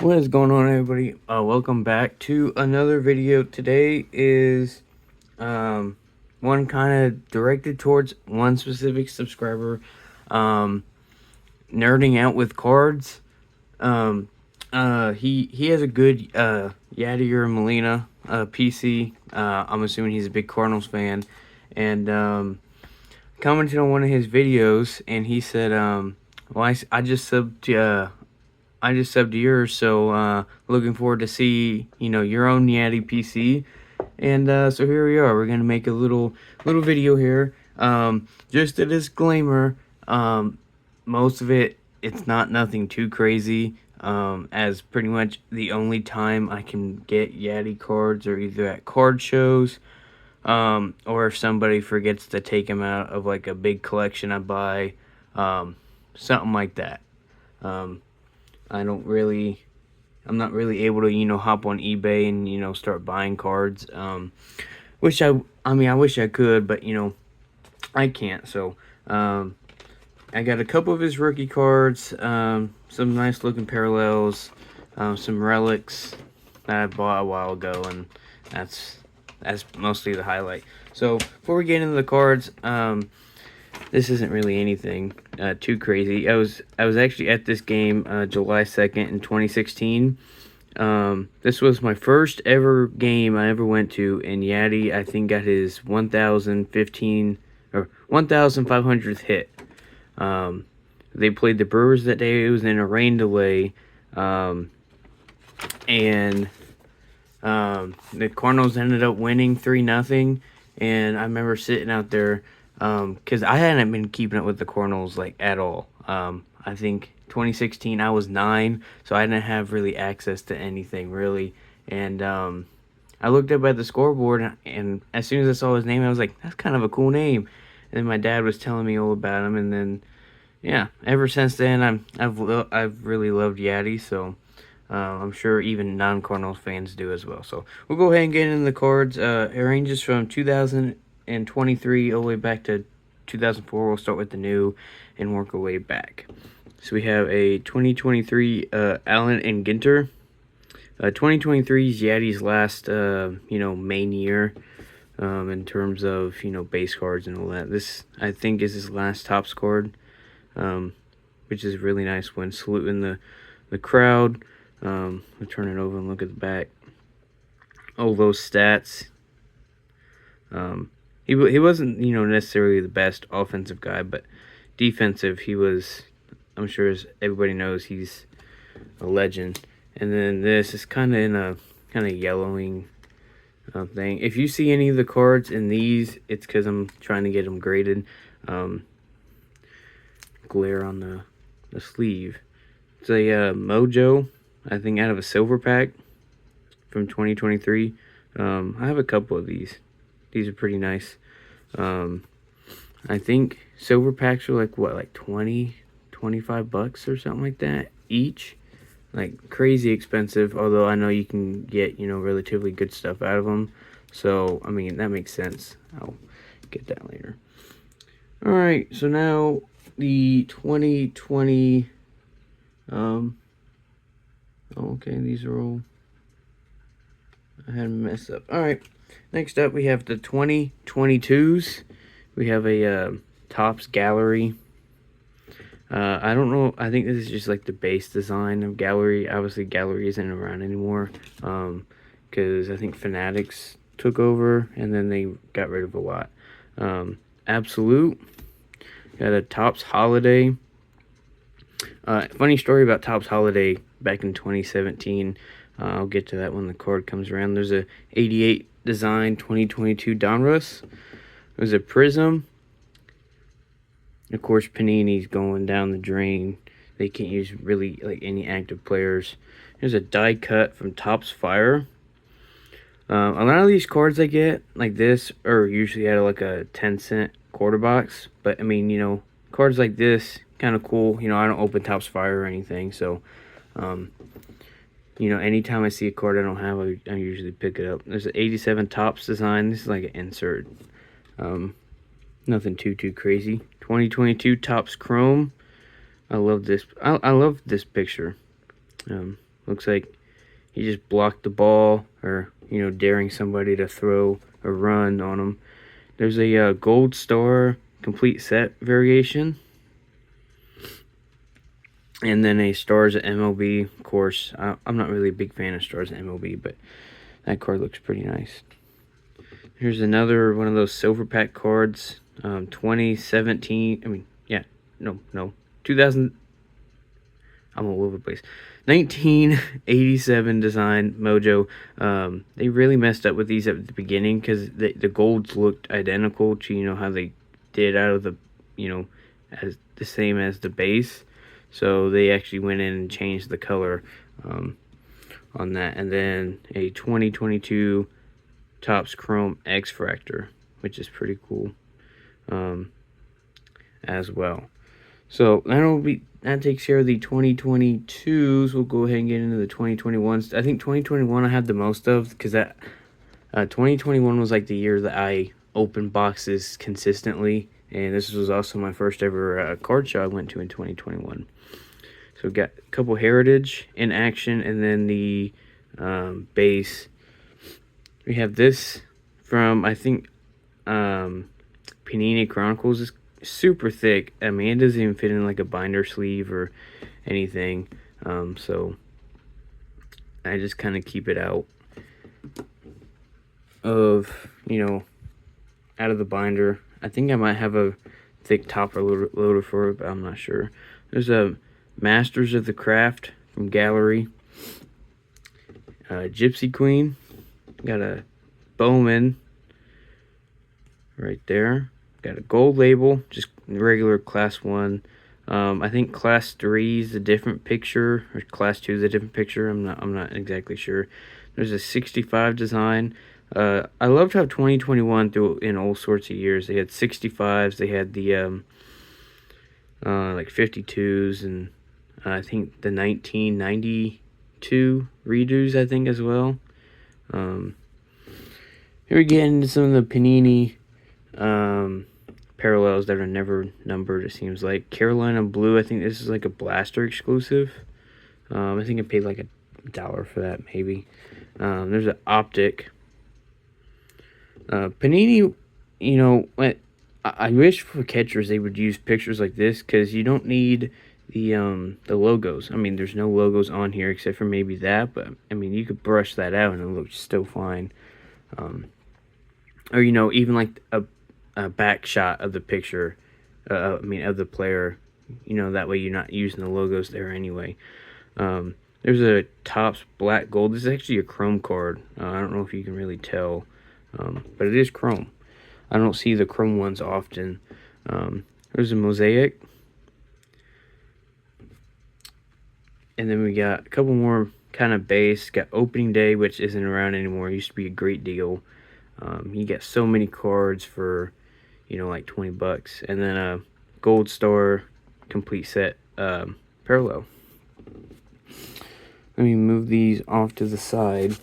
What is going on, everybody? Welcome back to another video. Today is one kind of directed towards one specific subscriber, nerding out with cards. He has a good Yadier Molina PC. I'm assuming he's a big Cardinals fan, and commented on one of his videos, and he said, "Well, I just subbed to." I just subbed to yours, so looking forward to see your own Yadi PC, and so here we are. We're gonna make a little video here. Just a disclaimer: most of it's not nothing too crazy. As pretty much the only time I can get Yadi cards are either at card shows, or if somebody forgets to take them out of like a big collection I buy, something like that. Um, I'm not really able to, hop on eBay and, start buying cards. Which I wish I could, but, I can't. So, I got a couple of his rookie cards, some nice looking parallels, some relics that I bought a while ago, and that's mostly the highlight. So, before we get into the cards, this isn't really anything too crazy. I was actually at this game July 2nd in 2016. This was my first ever game I ever went to, and Yadi I think got his 1015 or 1500th hit. They played the Brewers that day. It was in a rain delay, and the Cardinals ended up winning 3-0. And I remember sitting out there, because I hadn't been keeping up with the Cardinals like at all. I think 2016 I was 9, so I didn't have really access to anything really. And I looked up at the scoreboard, and as soon as I saw his name, I was like, "That's kind of a cool name." And then my dad was telling me all about him, and then yeah, ever since then I've really loved Yadi. So I'm sure even non-Cardinals fans do as well. So we'll go ahead and get into the cards. It ranges from 2023 all the way back to 2004. We'll start with the new and work our way back. So we have a 2023 Allen and Ginter. 2023 is Yadi's last, main year in terms of, base cards and all that. This, I think, is his last Topps card, which is really nice when saluting the crowd. I'll turn it over and look at the back. All those stats. He wasn't, necessarily the best offensive guy, but defensive, he was. I'm sure, as everybody knows, he's a legend. And then this is kind of in a kind of yellowing thing. If you see any of the cards in these, it's because I'm trying to get them graded. Glare on the sleeve. It's a Mojo, I think, out of a silver pack from 2023. I have a couple of these. These are pretty nice. I think silver packs are like 20, 25 bucks or something like that each. Like crazy expensive, although I know you can get, relatively good stuff out of them. So, I mean, that makes sense. I'll get that later. All right, so now the 2020 okay, these are all, I had them messed up. All right, next up we have the 2022s. We have a Topps Gallery. I don't know. I think this is just like the base design of Gallery. Obviously, Gallery isn't around anymore because I think Fanatics took over and then they got rid of a lot. Absolute. Got a Topps Holiday. Funny story about Topps Holiday back in 2017. I'll get to that when the card comes around. There's a 88 design 2022 Donruss. There's a Prism. Of course, Panini's going down the drain. They can't use really like any active players. Here's a die cut from Topps Fire. A lot of these cards I get like this are usually out of like a 10-cent quarter box. But I mean, cards like this, kind of cool. I don't open Topps Fire or anything. So, anytime I see a card I don't have, I usually pick it up. There's an 87 Topps design. This is like an insert. Nothing too crazy. 2022 Topps Chrome. I love this. I love this picture. Looks like he just blocked the ball, or daring somebody to throw a run on him. There's a gold star complete set variation, and then a stars at MLB. Of course, I'm not really a big fan of stars at MLB, but that card looks pretty nice. Here's another one of those silver pack cards. 2017. I mean, yeah, no, 2000. I'm all over the place. 1987 design Mojo. They really messed up with these at the beginning because the golds looked identical to how they did out of the as the same as the base. So they actually went in and changed the color on that. And then a 2022 Topps Chrome X Fractor, which is pretty cool as well. So that takes care of the 2022s. We'll go ahead and get into the 2021s. I think 2021 I had the most of, because that 2021 was like the year that I opened boxes consistently, and this was also my first ever card show I went to in 2021. So we got a couple Heritage in action, and then the base. We have this from, I think, Panini Chronicles. Is super thick. I mean, it doesn't even fit in like a binder sleeve or anything. So I just kind of keep it out of, out of the binder. I think I might have a thick topper loader for it, but I'm not sure. There's a Masters of the Craft from Gallery. Gypsy Queen. Got a Bowman right there. Got a gold label, just regular class 1. I think class 3 is a different picture, or class 2 is a different picture. I'm not exactly sure. There's a 65 design. I loved how 2021 threw in all sorts of years. They had 65s, they had the like 52s, and I think the 1992 redos, I think, as well. Here we get into some of the Panini parallels that are never numbered, it seems like. Carolina Blue, I think this is like a Blaster exclusive. I think I paid like $1 for that, maybe. There's an Optic. Panini, I wish for catchers they would use pictures like this, because you don't need the logos. I mean, there's no logos on here except for maybe that, but I mean, you could brush that out and it looks still fine. Or even like a back shot of the picture, of the player, that way you're not using the logos there anyway. There's a Topps Black Gold. This is actually a chrome card. I don't know if you can really tell, but it is chrome. I don't see the chrome ones often. There's a Mosaic. And then we got a couple more kind of base. Got Opening Day, which isn't around anymore. It used to be a great deal. You get so many cards for, like $20. And then a Gold Star complete set parallel. Let me move these off to the side.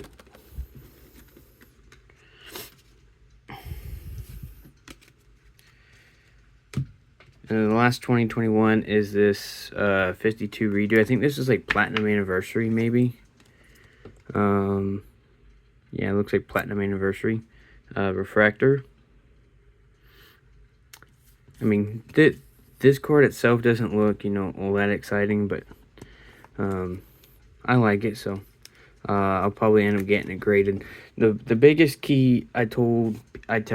And the last 2021 is this 52 redo. I think this is like Platinum Anniversary, maybe. Yeah, it looks like Platinum Anniversary. Refractor. I mean, this card itself doesn't look, all that exciting, but I like it, so I'll probably end up getting it graded. The biggest key I tell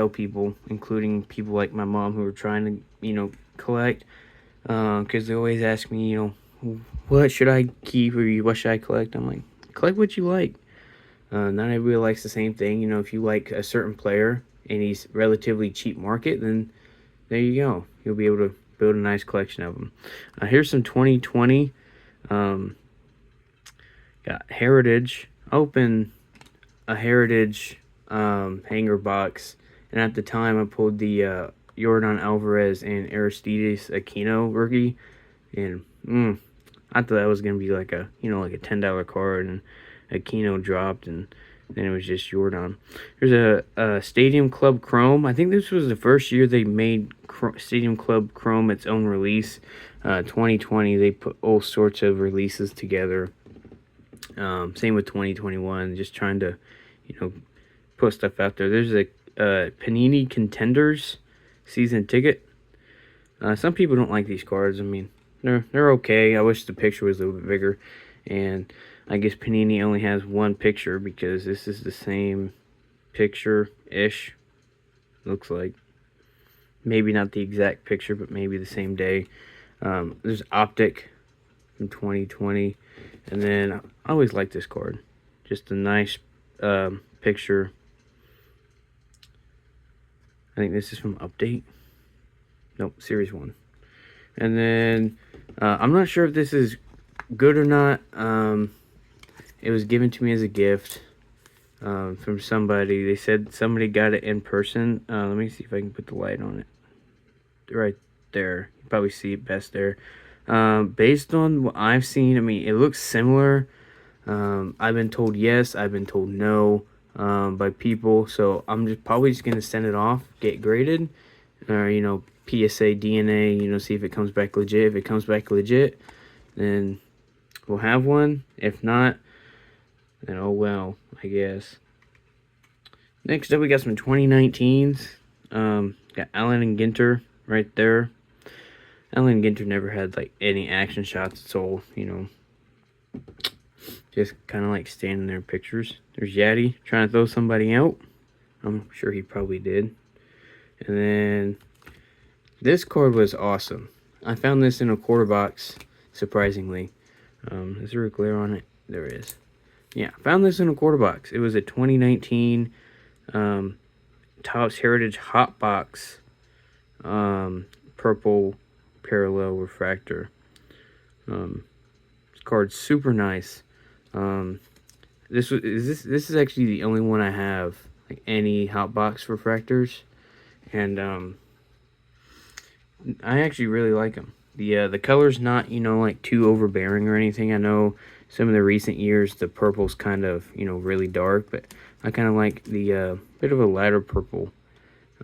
people, including people like my mom who are trying to, collect, because they always ask me, what should I keep, or what should I collect? I'm like, collect what you like. Not everybody likes the same thing. If you like a certain player and he's relatively cheap market, then there you go. You'll be able to build a nice collection of them. Here's some 2020. Got Heritage. Open a Heritage hanger box, and at the time I pulled the Yordan Alvarez and Aristides Aquino rookie, and I thought that was gonna be like a like a $10 card, and Aquino dropped, and then it was just Yordan. There's a Stadium Club Chrome. I think this was the first year they made Stadium Club Chrome its own release. 2020 they put all sorts of releases together. Same with 2021. Just trying to, you know, put stuff out there. There's a Panini Contenders season ticket. Some people don't like these cards. I mean, they're okay. I wish the picture was a little bit bigger, and I guess Panini only has one picture because this is the same picture-ish. Looks like. Maybe not the exact picture, but maybe the same day. There's Optic from 2020. And then I always like this card. Just a nice picture. I think this is from Update. Nope, Series 1. And then I'm not sure if this is good or not. It was given to me as a gift from somebody. They said somebody got it in person. Let me see if I can put the light on it. Right there. You probably see it best there. Based on what I've seen, I mean, it looks similar. I've been told yes, I've been told no by people. So I'm probably just going to send it off, get graded, or, you know, PSA, DNA, you know, see if it comes back legit. If it comes back legit, then we'll have one. If not, then oh well, I guess. Next up, we got some 2019s. Got Allen and Ginter right there. Allen and Ginter never had like any action shots. It's all, you know, just kind of like standing there in pictures. There's Yadi trying to throw somebody out. I'm sure he probably did. And then this card was awesome. I found this in a quarter box, surprisingly. Is there a glare on it? There is. Yeah, found this in a quarter box. It was a 2019 Topps Heritage Hot Box purple parallel refractor. This card's super nice. This is actually the only one I have, like, any hot box refractors, and I actually really like them. The color's not, you know, like too overbearing or anything. I know some of the recent years the purple's kind of, you know, really dark, but I kind of like the bit of a lighter purple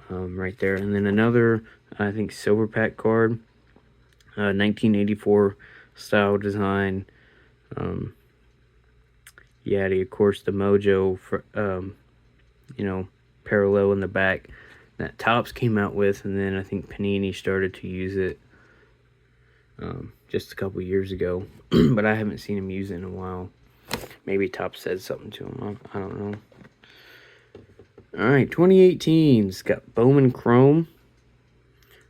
right there. And then another, I think, silver pack card, 1984 style design. Yadi, of course, the Mojo for, you know, parallel in the back that Topps came out with, and then I think Panini started to use it just a couple years ago, but I haven't seen him use it in a while. Maybe Topps said something to him. I don't know. All right, 2018's got Bowman Chrome.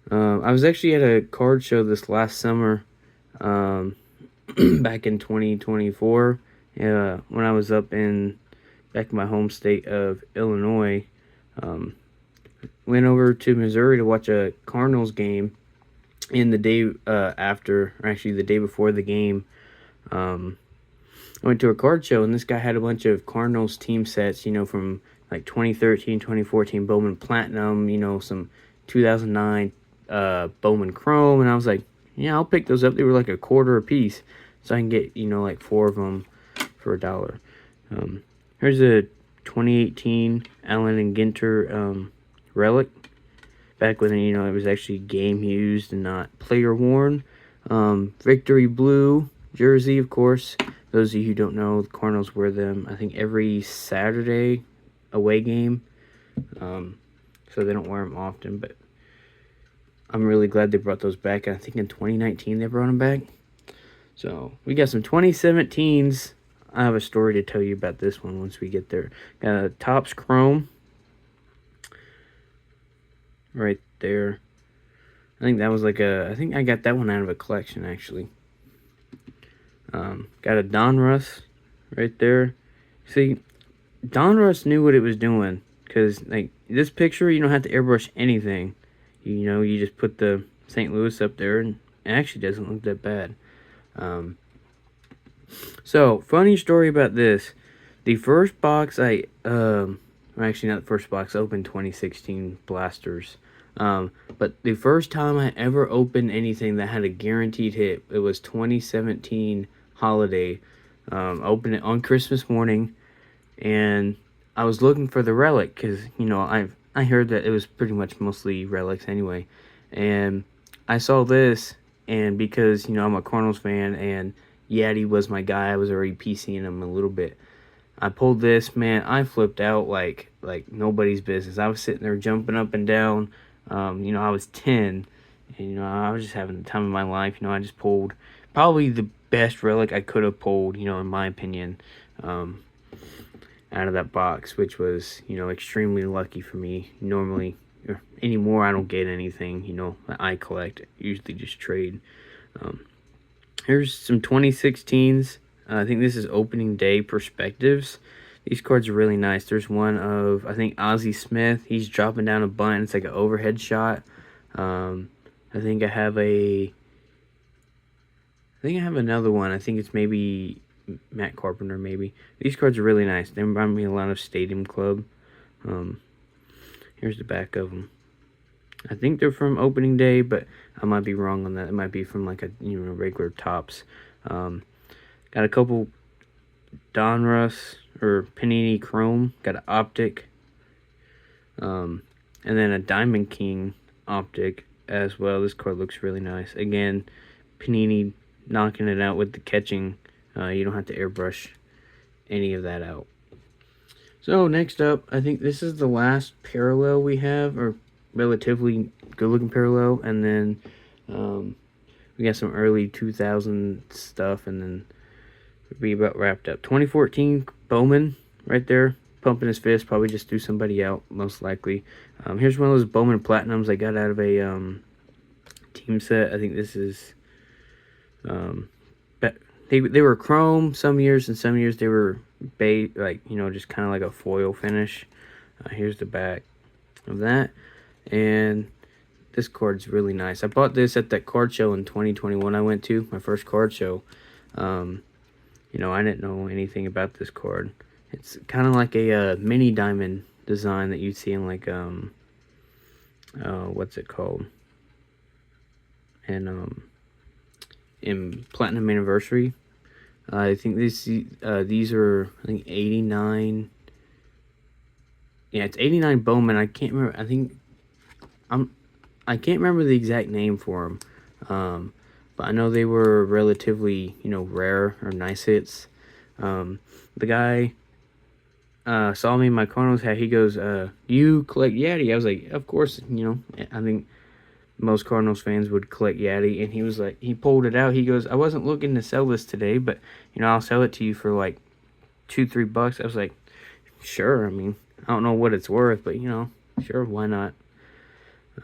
I was actually at a card show this last summer, back in 2024, when I was back in my home state of Illinois. Went over to Missouri to watch a Cardinals game, and the day after, or actually the day before the game, I went to a card show, and this guy had a bunch of Cardinals team sets, you know, from like 2013, 2014 Bowman Platinum, you know, some 2009 Bowman Chrome, and I was like, yeah, I'll pick those up. They were like $0.25 a piece, so I can get, you know, like 4 of them for $1. Here's a 2018 Allen and Ginter relic, back when, you know, it was actually game used and not player worn. Victory blue jersey, of course. Those of you who don't know, the Cardinals wear them, I think, every Saturday away game. So they don't wear them often, but I'm really glad they brought those back. I think in 2019 they brought them back. So we got some 2017s. I have a story to tell you about this one once we get there. Got a Topps Chrome right there. I think that was like I think I got that one out of a collection, actually. Got a Donruss right there. See, Donruss knew what it was doing, because like this picture, you don't have to airbrush anything. You know, you just put the St. Louis up there, and it actually doesn't look that bad. So, funny story about this. The first box actually not the first box, I opened 2016 Blasters. But the first time I ever opened anything that had a guaranteed hit, it was 2017 Holiday. I opened it on Christmas morning, and I was looking for the relic, because, you know, I heard that it was pretty much mostly relics anyway. And I saw this, and because, you know, I'm a Cardinals fan, and Yadi was my guy. I was already PCing him a little bit. I pulled this, man. I flipped out like nobody's business. I was sitting there jumping up and down. You know, I was 10, and you know, I was just having the time of my life. You know, I just pulled probably the best relic I could have pulled. You know, in my opinion, out of that box, which was, you know, extremely lucky for me. Normally, or anymore, I don't get anything. You know, that I collect. Usually just trade. Here's some 2016s. I think this is opening day perspectives. These cards are really nice. There's one of, I think, Ozzie Smith. He's dropping down a bunt. It's like an overhead shot. I think I have another one. I think it's maybe Matt Carpenter, maybe. These cards are really nice. They remind me a lot of Stadium Club. Here's the back of them. I think they're from opening day, but I might be wrong on that. It might be from like a, you know, regular tops. Got a couple Donruss or Panini Chrome. Got an optic. And then a Diamond King optic as well. This card looks really nice. Again, Panini knocking it out with the catching. You don't have to airbrush any of that out. So next up, I think this is the last parallel we have, or relatively good looking parallel, and then we got some early 2000 stuff, and then we'll be about wrapped up. 2014 Bowman right there, pumping his fist, probably just threw somebody out most likely. Here's one of those Bowman Platinums I got out of a team set. I think this is they were chrome some years, and some years they were beige, like, you know, just kind of like a foil finish. Here's the back of that, and this card's really nice. I bought this at that card show in 2021 I went to, my first card show. You know, I didn't know anything about this card. It's kind of like a mini diamond design that you'd see in like what's it called, and in Platinum Anniversary. I think these are, I think, 89. Yeah, it's 89 Bowman. I can't remember. I can't remember the exact name for them. But I know they were relatively, you know, rare or nice hits. The guy saw me in my Cardinals hat. He goes, "You collect Yadi?" I was like, "Of course." You know, I think most Cardinals fans would collect Yadi, and he was like, he pulled it out. He goes, "I wasn't looking to sell this today, but you know, I'll sell it to you for like $2-3." I was like, "Sure." I mean, I don't know what it's worth, but you know, sure, why not?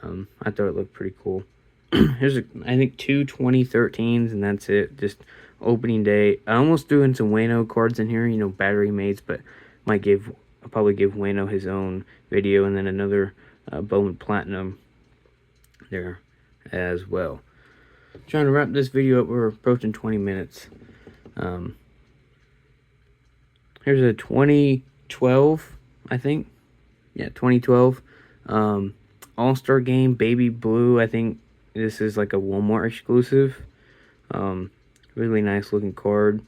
I thought it looked pretty cool. Here's I think 2 2013s, and that's it. Just opening day. I almost threw in some Wayno cards in here, you know, battery mates, but I'll probably give Wayno his own video, and then another Bowman Platinum there as well. Trying to wrap this video up. We're approaching 20 minutes. Here's a 2012, I think. Yeah, 2012 All-Star Game Baby Blue. I think this is like a Walmart exclusive. Really nice looking card.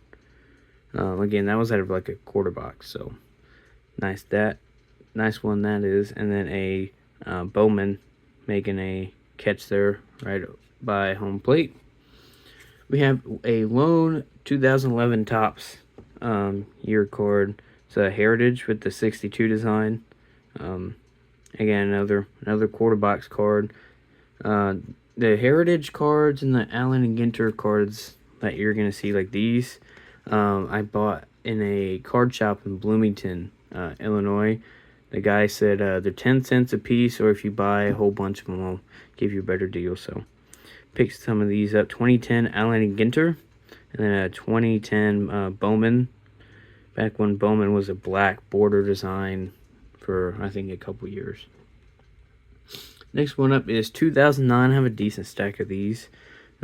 Again, that was out of like a quarter box, so nice one that is. And then a Bowman making a catch there right by home plate. We have a lone 2011 Topps year card. It's a Heritage with the 62 design. Again, another quarter box card. The Heritage cards and the Allen and Ginter cards that you're gonna see, like these, I bought in a card shop in Bloomington, Illinois. The guy said they're 10 cents a piece, or if you buy a whole bunch of them, I'll give you a better deal. So picked some of these up. 2010 Allen and Ginter, and then a 2010 Bowman. Back when Bowman was a black border design for, I think, a couple years. Next one up is 2009. I have a decent stack of these.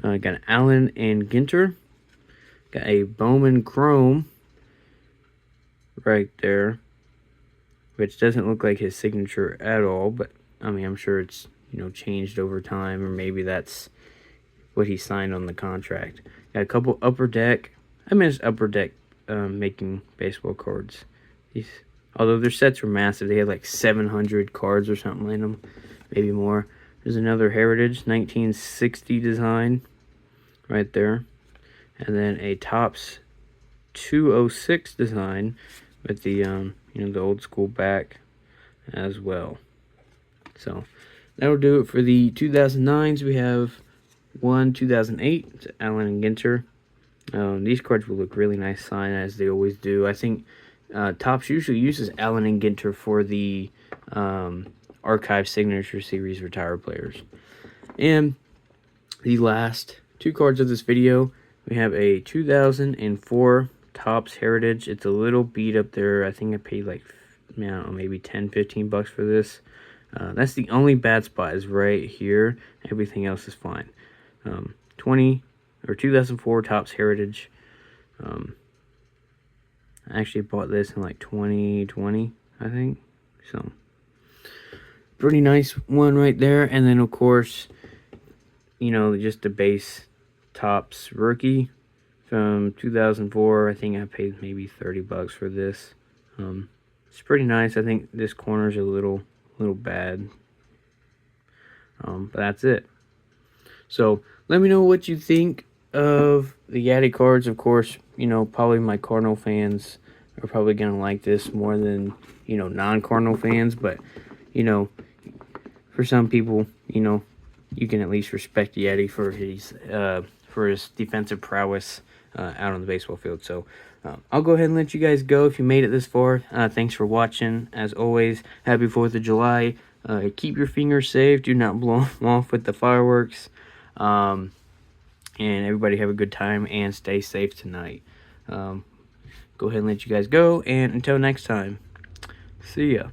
Got an Allen and Ginter. Got a Bowman Chrome right there, which doesn't look like his signature at all, but I mean, I'm sure it's, you know, changed over time, or maybe that's what he signed on the contract. Got a couple Upper Deck. I mean, it's Upper Deck making baseball cards. These, although their sets were massive, they had like 700 cards or something in them, maybe more. There's another Heritage 1960 design right there. and then a Topps 206 design with the you know, the old school back as well. So that'll do it for the 2009s. We have one 2008, it's Allen and Ginter. These cards will look really nice signed, as they always do. I think Topps usually uses Allen and Ginter for the Archive Signature Series retired players. And the last two cards of this video, we have a 2004 Topps Heritage. It's a little beat up there. I think I paid like, I don't know, maybe 10-15 bucks for this. That's the only bad spot, is right here. Everything else is fine. 2004 Topps Heritage. I actually bought this in like 2020, I think. So pretty nice one right there. And then of course, you know, just the base Topps rookie from 2004. I think I paid maybe 30 bucks for this. It's pretty nice. I think this corner's a little bad. But that's it. So let me know what you think of the Yadi cards. Of course, you know, probably my Cardinal fans are probably gonna like this more than, you know, non-Cardinal fans. But, you know, for some people, you know, you can at least respect Yadi for his defensive prowess out on the baseball field. So I'll go ahead and let you guys go if you made it this far. Thanks for watching. As always, happy 4th of July. Keep your fingers safe. Do not blow them off with the fireworks. And everybody have a good time and stay safe tonight. Go ahead and let you guys go. And until next time, see ya.